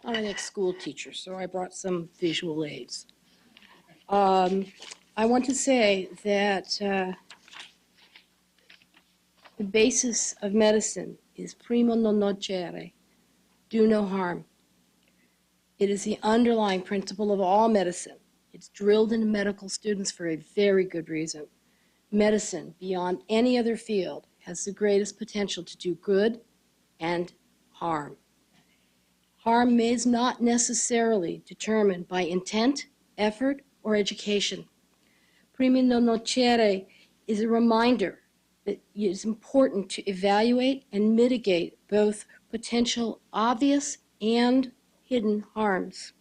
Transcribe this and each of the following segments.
I'm an ex-school teacher, so I brought some visual aids. I want to say that the basis of medicine is primo non nocere, do no harm. It is the underlying principle of all medicine. It's drilled into medical students for a very good reason. Medicine, beyond any other field, has the greatest potential to do good and harm. Harm is not necessarily determined by intent, effort, or education. Primo non nocere is a reminder that it is important to evaluate and mitigate both potential obvious and hidden harms.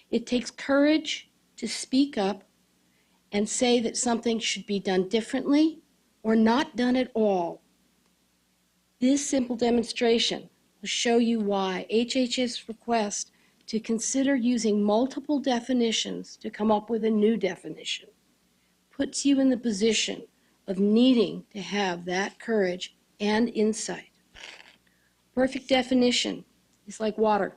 It takes courage to speak up and say that something should be done differently or not done at all. This simple demonstration will show you why HHS request to consider using multiple definitions to come up with a new definition puts you in the position of needing to have that courage and insight. Perfect definition is like water.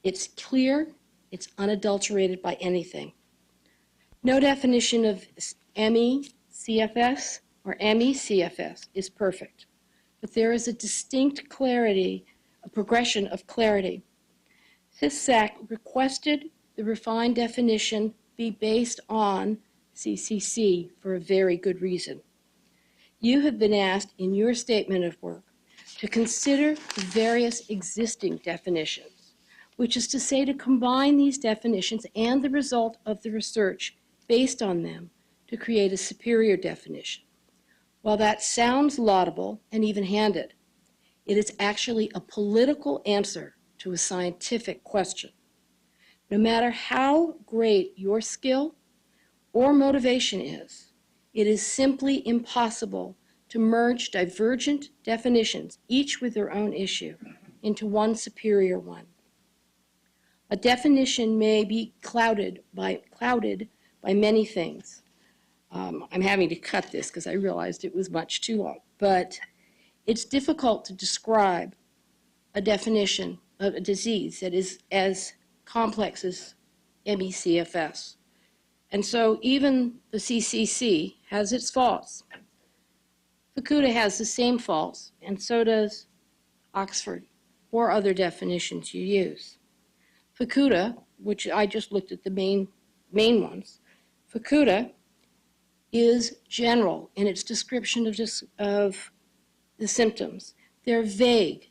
It's clear, it's unadulterated by anything. No definition of ME/CFS or ME/CFS is perfect, but there is a distinct clarity, a progression of clarity. CISSAC requested the refined definition be based on CCC for a very good reason. You have been asked in your statement of work to consider the various existing definitions, which is to say to combine these definitions and the result of the research based on them to create a superior definition. While that sounds laudable and even-handed, it is actually a political answer to a scientific question. No matter how great your skill or motivation is, it is simply impossible to merge divergent definitions, each with their own issue, into one superior one. A definition may be clouded by many things. I'm having to cut this because I realized it was much too long, but it's difficult to describe a definition of a disease that is as complex as ME/CFS. And so even the CCC has its faults. Fukuda has the same faults, and so does Oxford, or other definitions you use. Fukuda, which I just looked at the main ones, Fukuda is general in its description of the symptoms. They're vague.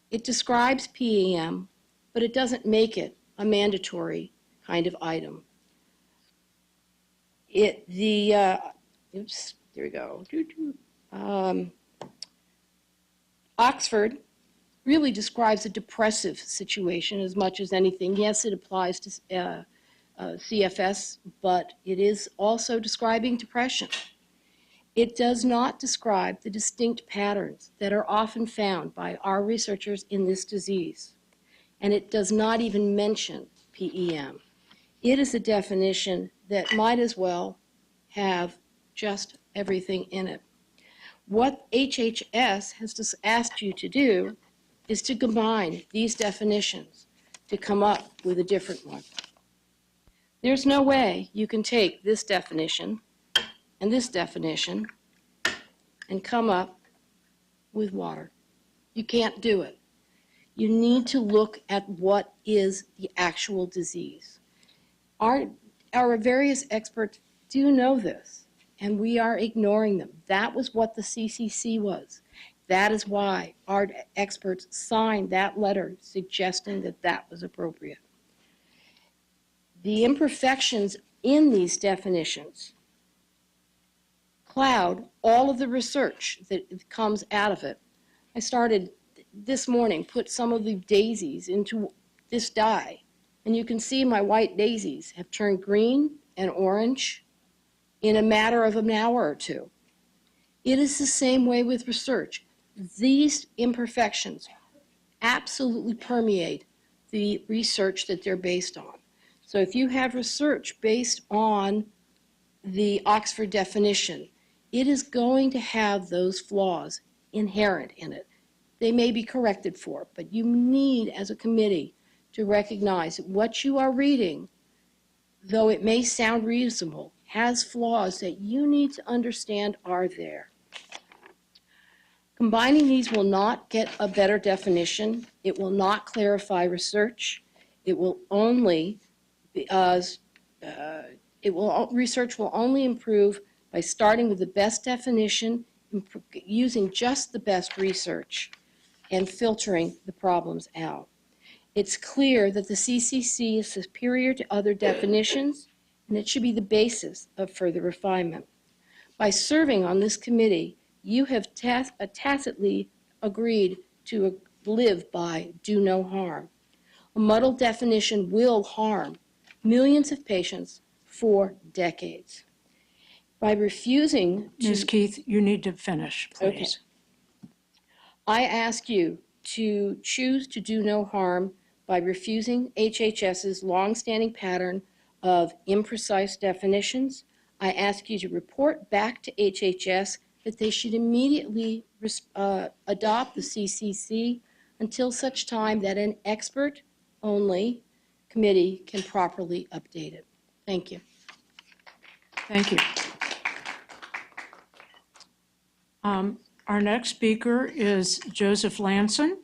It describes PEM, but it doesn't make it a mandatory kind of item. There we go. Oxford really describes a depressive situation as much as anything. Yes, it applies to CFS, but it is also describing depression. It does not describe the distinct patterns that are often found by our researchers in this disease, and it does not even mention PEM. It is a definition that might as well have just everything in it. What HHS has just asked you to do is to combine these definitions to come up with a different one. There's no way you can take this definition and this definition and come up with water. You can't do it. You need to look at what is the actual disease. Our various experts do know this, and we are ignoring them. That was what the CCC was. That is why our experts signed that letter suggesting that that was appropriate. The imperfections in these definitions cloud all of the research that comes out of it. I started this morning, put some of the daisies into this dye, and you can see my white daisies have turned green and orange in a matter of an hour or two. It is the same way with research. These imperfections absolutely permeate the research that they're based on. So if you have research based on the Oxford definition, it is going to have those flaws inherent in it. They may be corrected for, but you need, as a committee, to recognize that what you are reading, though it may sound reasonable, has flaws that you need to understand are there. Combining these will not get a better definition. It will not clarify research. It will only, research will only improve by starting with the best definition, using just the best research, and filtering the problems out. It's clear that the CCC is superior to other definitions, and it should be the basis of further refinement. By serving on this committee, you have tacitly agreed to live by do no harm. A muddled definition will harm millions of patients for decades. By refusing to... Ms. Keith, you need to finish, please. Okay. I ask you to choose to do no harm by refusing HHS's longstanding pattern of imprecise definitions. I ask you to report back to HHS that they should immediately adopt the CCC until such time that an expert-only committee can properly update it. Thank you. Thank you. Our next speaker is Joseph Lanson.